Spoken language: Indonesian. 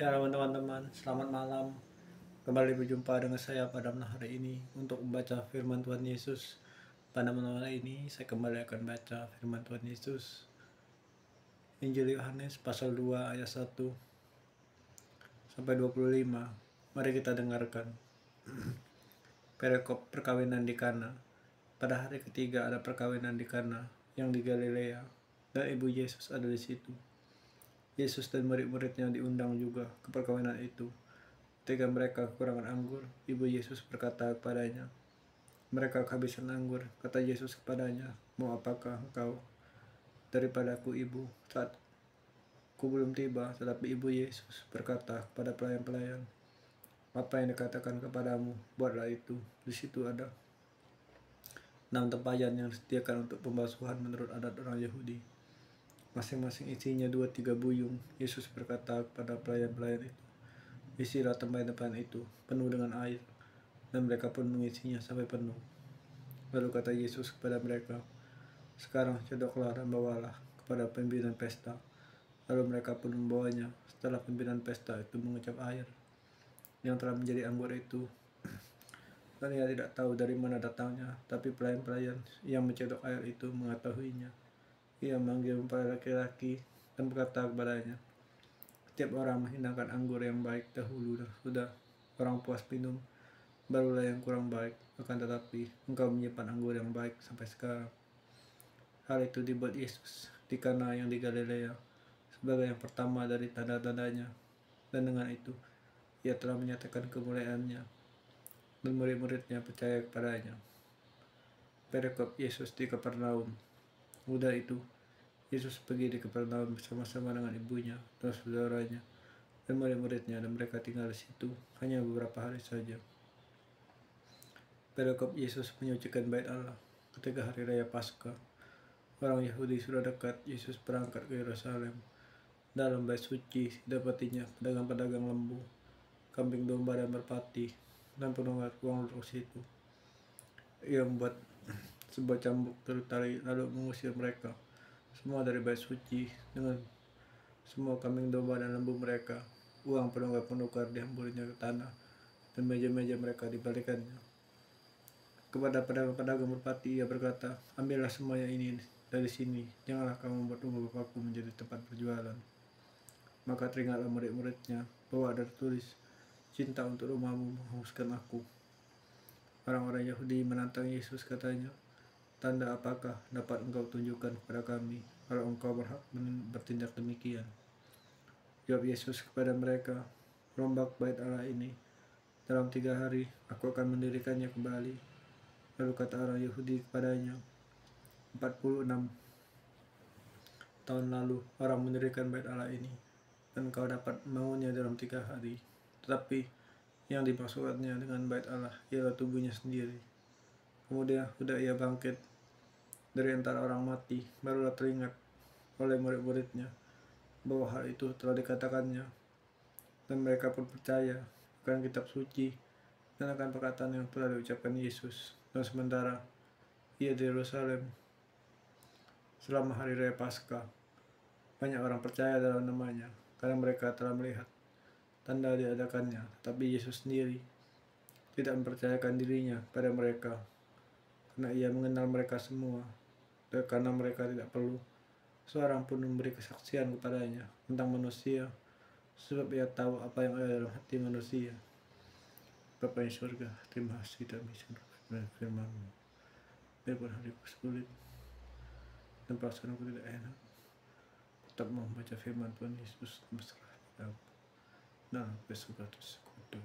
Shalom teman-teman, selamat malam. Kembali berjumpa dengan saya pada malam hari ini untuk membaca firman Tuhan Yesus. Pada malam hari ini saya kembali akan baca firman Tuhan Yesus. Injil Yohanes pasal 2 ayat 1 sampai 25. Mari kita dengarkan. Perikop perkawinan di Kana. Pada hari ketiga ada perkawinan di Kana yang di Galilea, dan ibu Yesus ada di situ. Yesus dan murid-muridnya diundang juga ke perkawinan itu. Ketika mereka kekurangan anggur, ibu Yesus berkata kepadanya, "Mereka kehabisan anggur." Kata Yesus kepadanya, "Mau apakah engkau daripadaku, ibu, saat ku belum tiba?" Tetapi ibu Yesus berkata kepada pelayan-pelayan, "Apa yang dikatakan kepadamu, buatlah itu." Di situ ada 6 tempayan yang disediakan untuk pembasuhan menurut adat orang Yahudi. Masing-masing isinya 2-3 buyung. Yesus berkata kepada pelayan-pelayan itu, "Isilah tempayan-tempayan itu penuh dengan air." Dan mereka pun mengisinya sampai penuh. Lalu kata Yesus kepada mereka, "Sekarang codoklah dan bawalah kepada pimpinan pesta." Lalu mereka pun membawanya. Setelah pimpinan pesta itu mengucap air yang telah menjadi anggur itu, dan ia tidak tahu dari mana datangnya, tapi pelayan-pelayan yang mencodok air itu mengetahuinya. Ia memanggil mempelai laki-laki dan berkata kepadanya, "Setiap orang menghidangkan anggur yang baik dahulu, dan sudah orang puas minum, barulah yang kurang baik. Akan tetapi engkau menyimpan anggur yang baik sampai sekarang." Hal itu dibuat Yesus di Kana yang di Galilea sebagai yang pertama dari tanda-tandanya, dan dengan itu ia telah menyatakan kemuliaannya, dan murid-muridnya percaya kepadanya. Perikop Yesus di Kapernaum. Udah itu, Yesus pergi di Kapernaum bersama-sama dengan ibunya dan saudaranya dan murid-muridnya, dan mereka tinggal di situ hanya beberapa hari saja. Perikop Yesus menyucikan bait Allah. Ketika hari raya Paskah, orang Yahudi sudah dekat, Yesus berangkat ke Yerusalem. Dalam bait suci didapatinya pedagang-pedagang lembu, kambing domba dan merpati, dan penunggat uang duduk situ. Ia membuat sebuah cambuk tali lalu mengusir mereka semua dari bait suci dengan semua kambing domba dan lembu mereka. Uang penukar-penukar dihamburinya ke tanah, dan meja-meja mereka dibalikannya. Kepada pedagang-pedagang merpati ia berkata, "Ambillah semuanya ini dari sini, janganlah kamu membuat rumah Bapakku menjadi tempat berjualan." Maka teringatlah murid-muridnya bahwa ada tertulis, "Cinta untuk rumahmu menghanguskan aku." Orang-orang Yahudi menantang Yesus, katanya, "Tanda apakah dapat engkau tunjukkan kepada kami kalau engkau berhak bertindak demikian?" Jawab Yesus kepada mereka, "Rombak bait Allah ini, dalam 3 hari aku akan mendirikannya kembali." Lalu kata orang Yahudi kepadanya, 46 tahun lalu orang mendirikan bait Allah ini, dan kau dapat membangunnya dalam 3 hari. Tetapi yang dimaksudnya dengan bait Allah ialah tubuhnya sendiri. Kemudian sudah ia bangkit dari antara orang mati, barulah teringat oleh murid-muridnya bahwa hal itu telah dikatakannya, dan mereka pun percaya akan kitab suci dan akan perkataan yang telah diucapkan Yesus. Dan sementara ia di Yerusalem selama hari raya Paskah, banyak orang percaya dalam namanya karena mereka telah melihat tanda diadakannya. Tapi Yesus sendiri tidak mempercayakan dirinya pada mereka, karena ia mengenal mereka semua, dan karena mereka tidak perlu seorang pun memberi kesaksian kepadanya tentang manusia, sebab ia tahu apa yang ada dalam hati manusia. Bapa di surga, terima kasih dan bisa firman-Mu. Biarpun hariku sulit dan perasaanku tidak enak, tetap mau membaca firman Tuhan Yesus, berserah padamu. Nah, besok atas kuda.